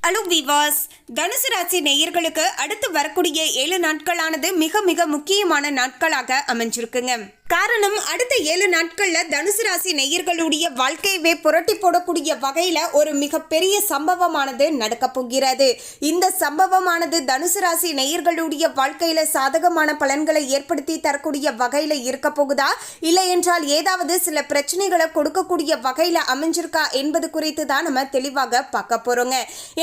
Hello viewers, தனுசு ராசி நேயர்களுக்கு அடுத்து வரக்கூடிய 7 நாட்களானது மிக மிக முக்கியமான நாட்களாக அமைஞ்சிருக்குங்க. காரணம், அடுத்த 7 நாட்கள்ல தனுசு ராசி நேயர்களுடைய வாழ்க்கையவே புரட்டி போடக்கூடிய வகையில ஒரு மிகப்பெரிய சம்பவமானது நடக்க போகிறது. இந்த சம்பவமானது தனுசு ராசி நேயர்களுடைய வாழ்க்கையில சாதகமான பலன்களை ஏற்படுத்தி தரக்கூடிய வகையில இருக்க போகுதா, இல்லை என்றால் ஏதாவது சில பிரச்சனைகளை கொடுக்கக்கூடிய வகையில அமைஞ்சிருக்கா என்பது குறித்து தான் நம்ம தெளிவாக பார்க்க போறோங்க.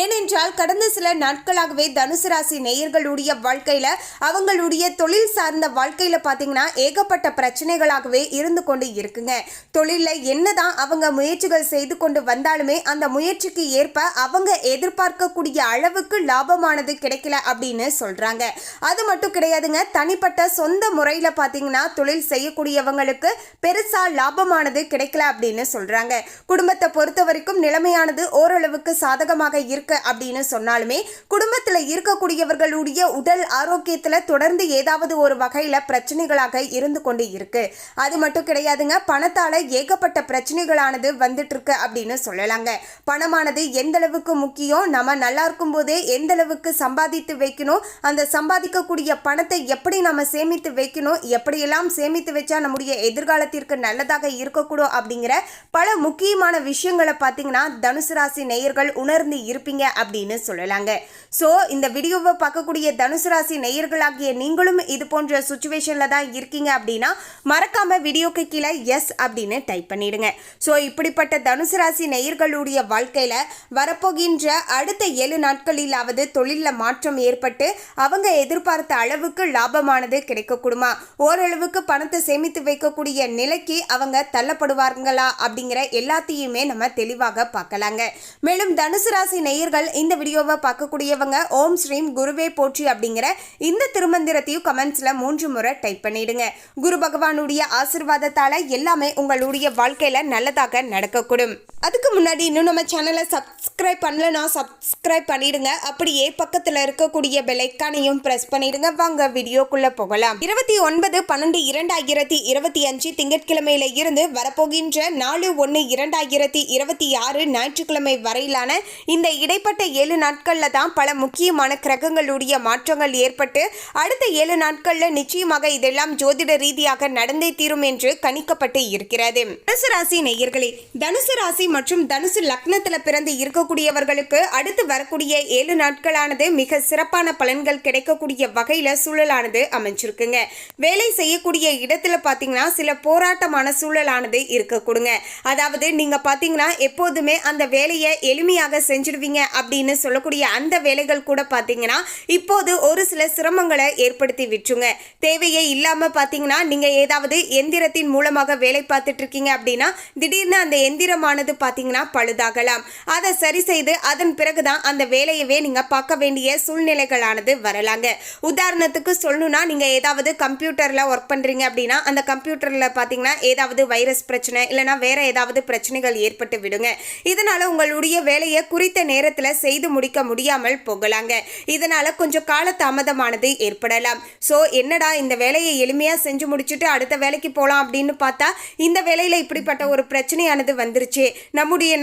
ஏனென்றால் கடந்த சில நாட்களாகவே தனுசு ராசி நேயர்களுடைய வாழ்க்கையில அவங்களுடைய தொழில் சார்ந்த வாழ்க்கையில பாத்தீங்கன்னா ஏகப்பட்ட பிரச்சனைகளாகவே இருந்து கொண்டு இருக்குங்க. தொழில என்னதான் அவங்க முயற்சிகள் செய்து கொண்டு வந்தாலுமே அந்த முயற்சிக்கு ஏற்ப அவங்க எதிர்பார்க்கக்கூடிய அளவுக்கு லாபமானது கிடைக்கல அப்படின்னு சொல்றாங்க. அது மட்டும் கிடையாதுங்க, தனிப்பட்ட சொந்த முறையில பாத்தீங்கன்னா தொழில் செய்யக்கூடியவங்களுக்கு பெருசா லாபமானது கிடைக்கல அப்படின்னு சொல்றாங்க. குடும்பத்தை பொறுத்த வரைக்கும் நிலைமையானது ஓரளவுக்கு சாதகமாக இருக்கு அப்படின்னு சொன்னாலுமே குடும்பத்துல இருக்கக்கூடியவர்களுடைய உடல் ஆரோக்கியத்துல தொடர்ந்து ஏதாவது ஒரு வகையில பிரச்சனைகளாக இருந்து கொண்டு இருக்கு. அது மட்டும் கிடையாதுங்க, பணத்தால ஏகப்பட்ட பிரச்சனைகளானது வந்துட்டு இருக்கு அப்படின்னு சொல்லலாங்க. பணமானது எந்த அளவுக்கு முக்கியம், நம்ம நல்லா இருக்கும் போதே எந்த அளவுக்கு சம்பாதித்து வைக்கணும், அந்த சம்பாதிக்கக்கூடிய பணத்தை எப்படி நம்ம சேமித்து வைக்கணும், எப்படியெல்லாம் சேமித்து வச்சா நம்முடைய எதிர்காலத்திற்கு நல்லதாக இருக்கக்கூடும் அப்படிங்கிற பல முக்கியமான விஷயங்களை பார்த்தீங்கன்னா தனுசு ராசி நேயர்கள் உணர்ந்து இருப்பீங்க அப்படின்னு சொல்லலாங்க. ஸோ இந்த வீடியோவை பார்க்கக்கூடிய தனுசு ராசி நேயர்களாகிய நீங்களும் இது போன்ற சுச்சுவேஷன்ல தான் இருக்கீங்க அப்படின்னா மறக்காம வீடியோக்கு கீழே எஸ் அப்படின்னு டைப் பண்ணிடுங்க. ஸோ இப்படிப்பட்ட தனுசு ராசி நேயர்களுடைய வாழ்க்கையில வரப்போகின்ற அடுத்த 7 நாட்களிலாவது தொழிலில் மாற்றம் ஏற்பட்டு அவங்க எதிர்பார்த்த அளவுக்கு லாபமானது கிடைக்கக்கூடுமா, ஓரளவுக்கு பணத்தை சேமித்து வைக்கக்கூடிய நிலைக்கு அவங்க தள்ளப்படுவார்களா அப்படிங்கிற எல்லாத்தையுமே நம்ம தெளிவாக பார்க்கலாங்க. மேலும் தனுசு ராசி நேயர்கள் இந்த வீடியோவை பார்க்கக்கூடியவங்க ஓம் ஸ்ரீம் குருவே போற்றி அப்படிங்கிற இந்த திருமந்திரத்தையும் கமெண்ட்ஸ்ல 3 முறை டைப் பண்ணிடுங்க. குரு பகவானுடைய ஆசீர்வாதத்தால எல்லாமே உங்களுடைய வாழ்க்கையில நல்லதாக நடக்கக்கூடும். அதுக்கு முன்னாடி இன்னும் நம்ம சேனலை சப்ஸ்கிரைப் பண்ணலன்னா சப்ஸ்கிரைப் பண்ணிடுங்க. அப்படியே பக்கத்துல இருக்கக்கூடிய பெல் ஐகானையும் பிரஸ் பண்ணிடுங்க. வாங்க வீடியோக்குள்ள போகலாம். 29/12/2025 திங்கட்கிழமையில இருந்து வரப்போகின்ற 4/1/2026 ஞாயிற்றுக்கிழமை வரையிலான இந்த இடைப்பட்ட 7 நாட்கள்ல தான் பல முக்கியமான கிரகங்களுடைய மாற்றங்கள் ஏற்பட்டு அடுத்த 7 நாட்கள்ல நிச்சயமாக இதெல்லாம் ஜோதிட ரீதியாக நடந்தே தீரும் என்று கணிக்கப்பட்டு இருக்கிறது. தனுசு ராசி நேயர்களே, தனுசு ராசி மற்றும் தனுசு லக்னத்துல பிறந்து இருக்கக்கூடியவர்களுக்கு அடுத்து வரக்கூடிய 7 நாட்களானது மிக சிறப்பான பலன்கள் கிடைக்கக்கூடிய வகையில சூழலானது அமைஞ்சிருக்குங்க. வேலை செய்யக்கூடிய இடத்துல பாத்தீங்கன்னா சில போராட்டமான சூழலானது இருக்க கொடுங்க. அதாவது நீங்க பாத்தீங்கன்னா எப்போதுமே அந்த வேலையை எளிமையாக செஞ்சிடுவீங்க அப்படின்னு சொல்லக்கூடிய அந்த வேலைகள் கூட பாத்தீங்கன்னா இப்போது ஒரு சில சிரமங்களை ஏற்படுத்தி விட்டுருங்க. தேவையே இல்லாம பாத்தீங்கன்னா நீங்க ஏதாவது எந்திரத்தின் மூலமாக வேலை பார்த்துட்டு இருக்கீங்க அப்படின்னா திடீர்னு அந்த எந்திரமானது பாத்தீங்கன்னா பழுதாகலாம். அதை சரி செய்து அதன் பிறகுதான் அந்த வேலையவே நீங்க பார்க்க வேண்டிய சூழ்நிலைகளானது வரலாங்க. உதாரணத்துக்கு சொல்லணும்னா நீங்க ஏதாவது கம்ப்யூட்டர்ல ஒர்க் பண்றீங்க அப்படின்னா அந்த கம்ப்யூட்டர்ல பாத்தீங்கன்னா ஏதாவது வைரஸ் பிரச்சனை இல்லைன்னா வேற ஏதாவது பிரச்சனைகள் ஏற்பட்டு விடுங்க. இதனால உங்களுடைய வேலையை குறித்த நேரத்துல செய்து முடிக்க முடியாமல் போகலாங்க. இதனால கொஞ்சம் கால தாமதமானது ஏற்படலாம். ஸோ என்னடா இந்த வேலையை எளிமையா செஞ்சு முடிச்சுட்டு அடுத்த வேலைக்கு போகலாம் அப்படின்னு பார்த்தா இந்த வேலையில இப்படிப்பட்ட ஒரு பிரச்சனையானது வந்துருச்சு,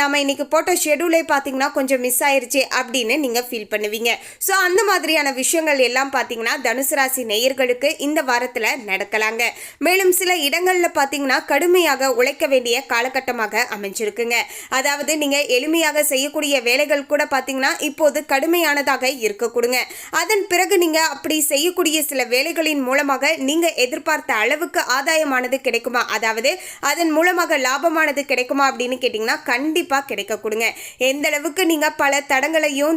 நம்ம இன்னைக்கு போட்ட ஷெடியூலே பார்த்தீங்கன்னா கொஞ்சம் மிஸ் ஆயிருச்சு அப்படின்னு நீங்க ஃபீல் பண்ணுவீங்க. ஸோ அந்த மாதிரியான விஷயங்கள் எல்லாம் பார்த்தீங்கன்னா தனுசு ராசி நேயர்களுக்கு இந்த வாரத்தில் நடக்கலாங்க. மேலும் சில இடங்கள்ல பார்த்தீங்கன்னா கடுமையாக உழைக்க வேண்டிய காலகட்டமாக அமைஞ்சிருக்குங்க. அதாவது நீங்க எளிமையாக செய்யக்கூடிய வேலைகள் கூட பார்த்தீங்கன்னா இப்போது கடுமையானதாக இருக்க கொடுங்க. அதன் பிறகு நீங்க அப்படி செய்யக்கூடிய சில வேலைகளின் மூலமாக நீங்க எதிர்பார்த்த அளவுக்கு ஆதாயமானது கிடைக்குமா, அதாவது அதன் மூலமாக லாபமானது கிடைக்குமா அப்படின்னு கேட்டீங்கன்னா கண்டிப்பா கிடைக்க கொடுங்க. எந்த அளவுக்கு நீங்க பல தடைகளையும்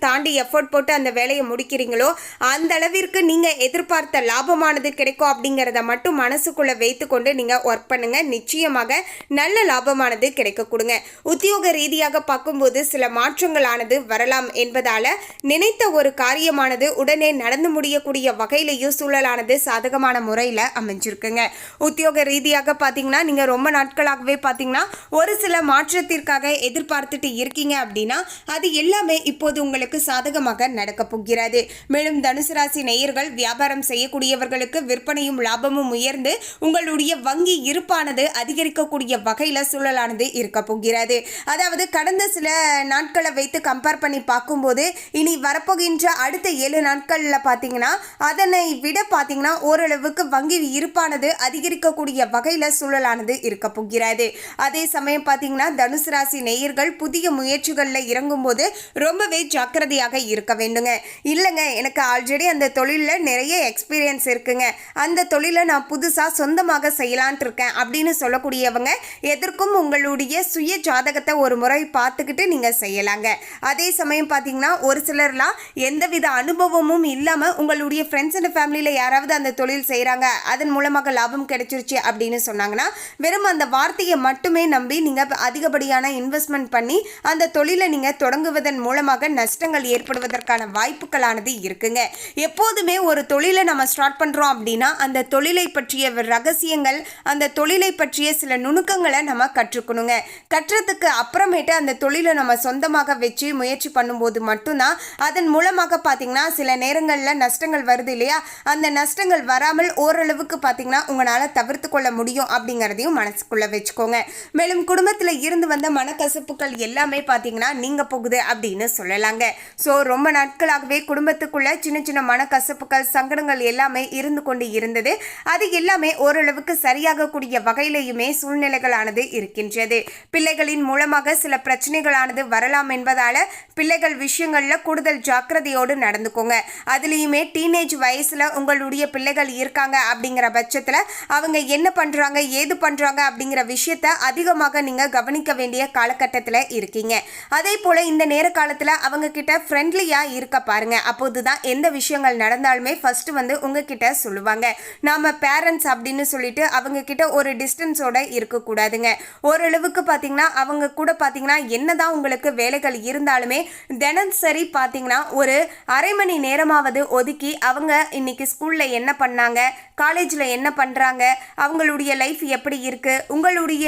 தாண்டி எஃபோர்ட் போட்டு அந்த வேலையை முடிக்கிறீங்களோ அந்த அளவிற்கு நீங்க எதிர்பார்த்த லாபமானது கிடைக்கும் அப்படிங்கிறத மட்டும் மனசுக்குள்ள வைத்துக்கொண்டு நீங்க ஒர்க் பண்ணுங்க. நிச்சயமாக நல்ல லாபமானது கிடைக்க கொடுங்க. உத்தியோக ரீதியாக பார்க்கும்போது சில மாற்றங்களானது வரலாம் என்பதால நினைத்த ஒரு காரியமானது உடனே நடந்து முடியக்கூடிய வகையிலேயும் சூழலானது சாதகமான முறையில் அமைஞ்சு அமைஞ்சிருக்குங்க. உத்தியோக ரீதியாக பார்த்தீங்கன்னா நீங்கள் ரொம்ப நாட்களாகவே பார்த்தீங்கன்னா ஒரு சில மாற்றத்திற்காக எதிர்பார்த்துட்டு இருக்கீங்க அப்படின்னா அது எல்லாமே இப்போது உங்களுக்கு சாதகமாக நடக்க போகிறது. மேலும் தனுசு ராசி நேயர்கள் வியாபாரம் செய்யக்கூடியவர்களுக்கு விற்பனையும் லாபமும் உயர்ந்து உங்களுடைய வங்கி இருப்பானது அதிகரிக்கக்கூடிய வகையில் சூழலானது இருக்க போகிறது. அதாவது கடந்த சில நாட்களை வைத்து கம்பேர் பண்ணி பார்க்கும்போது இனி வரப்போகின்ற அடுத்த 7 நாட்களில் பார்த்தீங்கன்னா அதனை விட பார்த்தீங்கன்னா ஓரளவுக்கு வங்கி இருப்பானது அதிகரிக்கக்கூடிய வகையில் சூழலானது இருக்க போகிறது. அதே சமயம் பார்த்தீங்கன்னா தனுசு ராசி நேயர்கள் புதிய முயற்சிகளில் இறங்கும் போது ரொம்பவே ஜாக்கிரதையாக இருக்க வேண்டுங்க. இல்லைங்க எனக்கு ஆல்ரெடி அந்த தொழிலில் நிறைய எக்ஸ்பீரியன்ஸ் இருக்குங்க, அந்த தொழிலை நான் புதுசாக சொந்தமாக செய்யலான் இருக்கேன் அப்படின்னு சொல்லக்கூடியவங்க எதற்கும் உங்களுடைய சுய ஜாதகத்தை ஒரு முறை பார்த்துக்கிட்டு நீங்கள் செய்யலாங்க. அதே சமயம் பார்த்தீங்கன்னா ஒரு சிலர்லாம் எந்தவித அனுபவமும் இல்லாமல் உங்களுடைய ஃப்ரெண்ட்ஸ் அண்ட் ஃபேமிலியில் யாராவது அந்த தொழில் செய்கிறாங்க அதன் மூலமாக லாபம் கிடைச்சிருச்சு அப்படின்னு சொன்னாங்கன்னா வெறும் அந்த வார்த்தையை மட்டுமே நம்பி நீங்கள் அதிகப்படியான இன்வெஸ்ட்மெண்ட் பண்ணி அந்த தொழிலை நீங்கள் தொடங்குவதன் மூலமாக நஷ்டங்கள் ஏற்படுவதற்கான வாய்ப்புகளானது இருக்குங்க. எப்போதுமே ஒரு தொழிலை நம்ம ஸ்டார்ட் பண்ணுறோம் அப்படின்னா அந்த தொழிலை பற்றிய ரகசியங்கள் அந்த தொழிலை பற்றிய சில நுணுக்கங்களை நம்ம கற்றுக்கணுங்க. கற்றதுக்கு அப்புறமேட்டு அந்த தொழிலை நம்ம சொந்தமாக வச்சு முயற்சி பண்ணும்போது மட்டும்தான் அதன் மூலமாக பார்த்தீங்கன்னா சில நேரங்களில் நஷ்டங்கள் வருது இல்லையா, அந்த நஷ்டங்கள் வராமல் ஓரளவுக்கு பார்த்தீங்கன்னா உங்களால் தவிர்த்து கொள்ள முடியும் அப்படிங்கிறதையும் மனசுக்குள்ளே வச்சுக்கோங்க. மேலும் குடும்பத்தில் இருந்து வந்த மனக்கசப்புகள் எல்லாமே பார்த்தீங்கன்னா நீங்க போகுது அப்படின்னு சொல்லலாங்க. ஸோ ரொம்ப நாட்களாகவே குடும்பத்துக்குள்ள சின்ன சின்ன மனக்கசப்புகள் சங்கடங்கள் எல்லாமே இருந்து கொண்டு இருந்தது. அது எல்லாமே ஓரளவுக்கு சரியாகக்கூடிய வகையிலையுமே சூழ்நிலைகளானது இருக்கின்றது. பிள்ளைகளின் மூலமாக சில பிரச்சனைகளானது வரலாம் என்பதால பிள்ளைகள் விஷயங்கள்ல கூடுதல் ஜாக்கிரதையோடு நடந்துக்கோங்க. அதுலேயுமே டீனேஜ் வயசுல உங்களுடைய பிள்ளைகள் இருக்காங்க அப்படிங்கிற பட்சத்தில் அவங்க என்ன பண்றாங்க ஏது பண்றாங்க அப்படிங்கிற விஷயத்த அதிகமாக நீங்க கவனிக்க வேண்டிய காலகட்டத்தில் இருக்கீங்க. அதே போல இந்த நேர காலத்தில் அவங்க கிட்ட ஃப்ரெண்ட்லியா இருக்க பாருங்க. அப்போதுதான் எந்த விஷயங்கள் நடந்தாலுமே ஃபர்ஸ்ட் வந்து உங்ககிட்ட சொல்லுவாங்க. நாம பேரண்ட்ஸ் அப்படின்னு சொல்லிட்டு அவங்க கிட்ட ஒரு டிஸ்டன்ஸோட இருக்கக்கூடாதுங்க. ஓரளவுக்கு பார்த்தீங்கன்னா அவங்க கூட பார்த்தீங்கன்னா என்னதான் உங்களுக்கு வேலைகள் இருந்தாலுமே தினசரி பார்த்தீங்கன்னா ஒரு அரை மணி நேரமாவது ஒதுக்கி அவங்க இன்னைக்கு ஸ்கூல்ல என்ன பண்ணாங்க, காலேஜில் என்ன பண்ணுறாங்க, அவங்களுடைய லைஃப் எப்படி இருக்கு, உங்களுடைய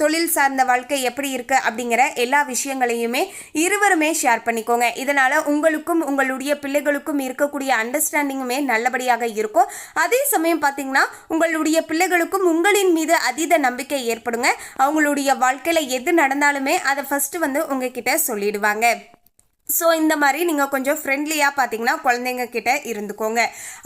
தொழில் சார்ந்த வாழ்க்கை எப்படி இருக்கு அப்படிங்கிற எல்லா விஷயங்களையுமே இருவருமே ஷேர் பண்ணிக்கோங்க. இதனால உங்களுக்கும் உங்களுடைய பிள்ளைகளுக்கும் இருக்கக்கூடிய அண்டர்ஸ்டாண்டிங்குமே நல்லபடியாக இருக்கும். அதே சமயம் பார்த்தீங்கன்னா உங்களுடைய பிள்ளைகளுக்கும் உங்களின் மீது அதீத நம்பிக்கை ஏற்படுங்க. அவங்களுடைய வாழ்க்கையில் எது நடந்தாலுமே அதை ஃபர்ஸ்ட் வந்து உங்ககிட்ட சொல்லிடுவாங்க. ஸோ இந்த மாதிரி நீங்கள் கொஞ்சம் ஃப்ரெண்ட்லியாக பார்த்தீங்கன்னா குழந்தைங்க கிட்ட இருந்துக்கோங்க.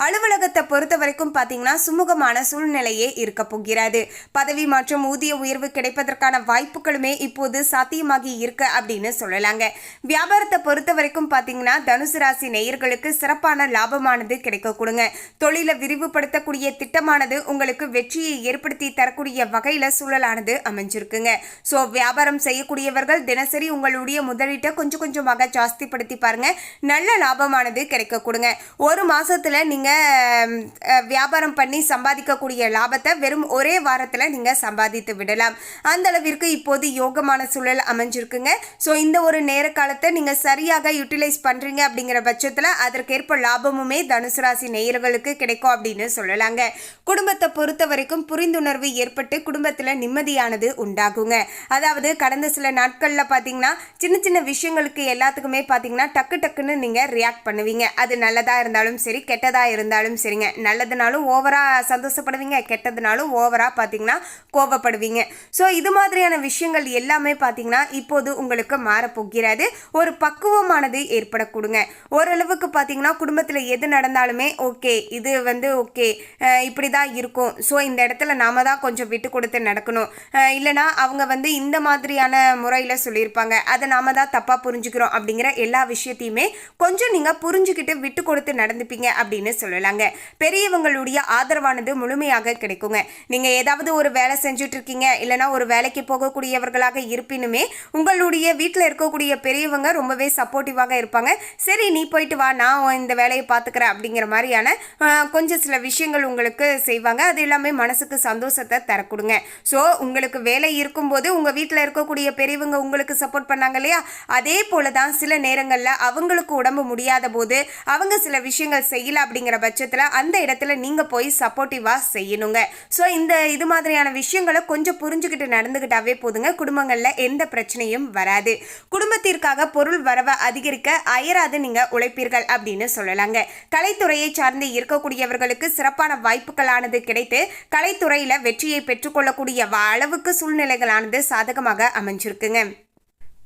அலுவலகத்தை பொறுத்த வரைக்கும் பார்த்தீங்கன்னா சுமூகமான சூழ்நிலையே இருக்க போகிறது. பதவி மற்றும் ஊதிய உயர்வு கிடைப்பதற்கான வாய்ப்புகளுமே இப்போது சாத்தியமாகி இருக்கு அப்படின்னு சொல்லலாங்க. வியாபாரத்தை பொறுத்த வரைக்கும் பார்த்தீங்கன்னா தனுசு ராசி நேயர்களுக்கு சிறப்பான லாபமானது கிடைக்க கொடுங்க. தொழிலை விரிவுபடுத்தக்கூடிய திட்டமானது உங்களுக்கு வெற்றியை ஏற்படுத்தி தரக்கூடிய வகையில் சூழலானது அமைஞ்சிருக்குங்க. ஸோ வியாபாரம் செய்யக்கூடியவர்கள் தினசரி உங்களுடைய முதலீட்டை கொஞ்சம் கொஞ்சமாக ஜாஸ்திப்படுத்தி பாருங்க, நல்ல லாபமானது கிடைக்க கொடுங்க. ஒரு மாசத்துல நீங்க வியாபாரம் பண்ணி சம்பாதிக்கக்கூடிய லாபத்தை வெறும் ஒரே வாரத்துல நீங்க சம்பாதித்து விடலாம். அந்த அளவிற்கு இப்போது யோகமான சூழல் அமைஞ்சிருக்குங்க. ஸோ இந்த ஒரு நேர காலத்தை நீங்க சரியாக யூட்டிலைஸ் பண்றீங்க அப்படிங்கிற பட்சத்துல அதற்கேற்ப லாபமுமே தனுசு ராசி நேயர்களுக்கு கிடைக்கும் அப்படின்னு சொல்லலாங்க. குடும்பத்தை பொறுத்த வரைக்கும் புரிந்துணர்வு ஏற்பட்டு குடும்பத்துல நிம்மதியானது உண்டாகுங்க. அதாவது கடந்த சில நாட்கள்ல பாத்தீங்கன்னா சின்ன சின்ன விஷயங்களுக்கு எல்லாத்துக்குமே பார்த்தீங்கன்னா டக்கு டக்குன்னு நீங்கள் ரியாக்ட் பண்ணுவீங்க. அது நல்லதாக இருந்தாலும் சரி கெட்டதாக இருந்தாலும் சரிங்க. நல்லதுனாலும் ஓவராக சந்தோஷப்படுவீங்க, கெட்டதுனாலும் ஓவராக பார்த்தீங்கன்னா கோபப்படுவீங்க. ஸோ இது மாதிரியான விஷயங்கள் எல்லாமே பார்த்தீங்கன்னா இப்போது உங்களுக்கு மாறப்போகிறது. ஒரு பக்குவமானது ஏற்படக்கூடுங்க. ஓரளவுக்கு பார்த்தீங்கன்னா குடும்பத்தில் எது நடந்தாலுமே ஓகே இது வந்து ஓகே இப்படி தான் இருக்கும், ஸோ இந்த இடத்துல நாம தான் கொஞ்சம் விட்டு கொடுத்து நடக்கணும், இல்லைனா அவங்க வந்து இந்த மாதிரியான முறையில் சொல்லியிருப்பாங்க அதை நாம தான் தப்பாக புரிஞ்சுக்கிறோம் அப்படிங்கிற எல்லா விஷயத்தையுமே கொஞ்சம் நீங்க புரிஞ்சுக்கிட்டு விட்டு கொடுத்து நடந்துப்பீங்க அப்படின்னு சொல்லலாங்க. பெரியவங்களுடைய ஆதரவானது முழுமையாக கிடைக்குங்க. நீங்க ஏதாவது ஒரு வேலை செஞ்சுட்டு இருக்கீங்க இல்லைன்னா ஒரு வேலைக்கு போகக்கூடியவர்களாக இருப்பினுமே உங்களுடைய வீட்டில் இருக்கக்கூடிய பெரியவங்க ரொம்பவே சப்போர்ட்டிவாக இருப்பாங்க. சரி நீ போயிட்டு வா, நான் இந்த வேலையை பார்த்துக்கிறேன் அப்படிங்கிற மாதிரியான கொஞ்சம் சில விஷயங்கள் உங்களுக்கு செய்வாங்க. அது எல்லாமே மனசுக்கு சந்தோஷத்தை தரக்கூடுங்க. ஸோ உங்களுக்கு வேலை இருக்கும்போது உங்க வீட்டில் இருக்கக்கூடிய பெரியவங்க உங்களுக்கு சப்போர்ட் பண்ணாங்க இல்லையா, அதே போல தான் சில நேரங்களில் அவங்களுக்கு உடம்பு முடியாத போது அவங்க சில விஷயங்கள் செய்யல அப்படிங்கிற பட்சத்தில் அந்த இடத்துல நீங்கள் போய் சப்போர்ட்டிவாக செய்யணுங்க. ஸோ இது மாதிரியான விஷயங்களை கொஞ்சம் புரிஞ்சுக்கிட்டு நடந்துக்கிட்டாவே போதுங்க, குடும்பங்களில் எந்த பிரச்சனையும் வராது. குடும்பத்திற்காக பொருள் வரவை அதிகரிக்க அயராது நீங்கள் உழைப்பீர்கள் அப்படின்னு சொல்லலாங்க. கலைத்துறையை சார்ந்து இருக்கக்கூடியவர்களுக்கு சிறப்பான வாய்ப்புகளானது கிடைத்து கலைத்துறையில் வெற்றியை பெற்றுக்கொள்ளக்கூடிய அளவுக்கு சூழ்நிலைகளானது சாதகமாக அமைஞ்சிருக்குங்க.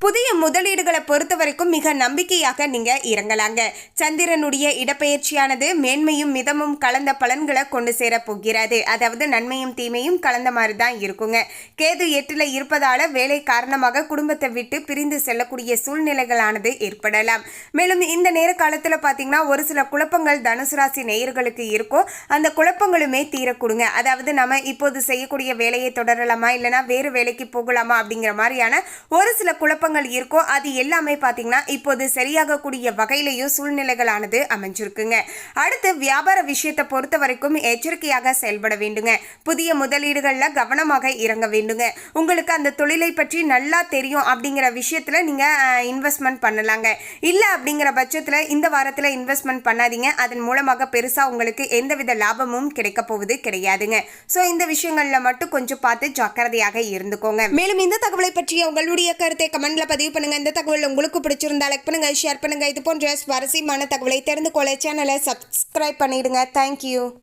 புதிய முதலீடுகளை பொறுத்த வரைக்கும் மிக நம்பிக்கையாக நீங்க இறங்கலாங்க. சந்திரனுடைய இடப்பெயர்ச்சியானது மேன்மையும் மிதமும் கலந்த பலன்களை கொண்டு சேர போகிறது. அதாவது நன்மையும் தீமையும் கலந்த மாதிரி தான் இருக்குங்க. கேது 8ல் இருப்பதால வேலை காரணமாக குடும்பத்தை விட்டு பிரிந்து செல்லக்கூடிய சூழ்நிலைகளானது ஏற்படலாம். மேலும் இந்த நேர காலத்தில் பார்த்தீங்கன்னா ஒரு சில குழப்பங்கள் தனுசு ராசி நேயர்களுக்கு இருக்கும். அந்த குழப்பங்களுமே தீரக்கூடுங்க. அதாவது நம்ம இப்போது செய்யக்கூடிய வேலையை தொடரலாமா இல்லைனா வேறு வேலைக்கு போகலாமா அப்படிங்கிற மாதிரியான ஒரு சில குழப்பங்கள் இருக்கும். அது எல்லாமே பாத்தீங்கன்னா இப்போது சரியாகக்கூடிய வகையிலையும் சூழ்நிலைகளானது அமைஞ்சிருக்குங்க. அடுத்து வியாபார விஷயத்தை பொறுத்த வரைக்கும் எச்சரிக்கையாக செயல்பட வேண்டுங்க. புதிய முதலீடுகள்ல கவனமாக இறங்க வேண்டுங்க. உங்களுக்கு அந்த தொழிலை பற்றி நல்லா தெரியும் அப்படிங்கிற விஷயத்துல நீங்க இன்வெஸ்ட்மெண்ட் பண்ணலாங்க. இல்ல அப்படிங்கிற பட்சத்துல இந்த வாரத்துல இன்வெஸ்ட்மெண்ட் பண்ணாதீங்க. அதன் மூலமாக பெருசா உங்களுக்கு எந்தவித லாபமும் கிடைக்க போவது கிடையாதுங்க. சோ இந்த விஷயங்கள்ல மட்டும் கொஞ்சம் பார்த்து ஜாக்கிரதையாக இருந்துக்கோங்க. மேலும் இந்த தகவலை பற்றிய உங்களுடைய கருத்தை கமெண்ட் பதிவு பண்ணுங்க. இந்த தகவல் உங்களுக்கு பிடிச்சிருந்தா லைக் பண்ணுங்க, ஷேர் பண்ணுங்க. இது போன்ற சுவாரஸ்யமான தகவலை தெரிந்து கொள்ள சேனலை சப்ஸ்கிரைப் பண்ணிடுங்க. தேங்க்யூ.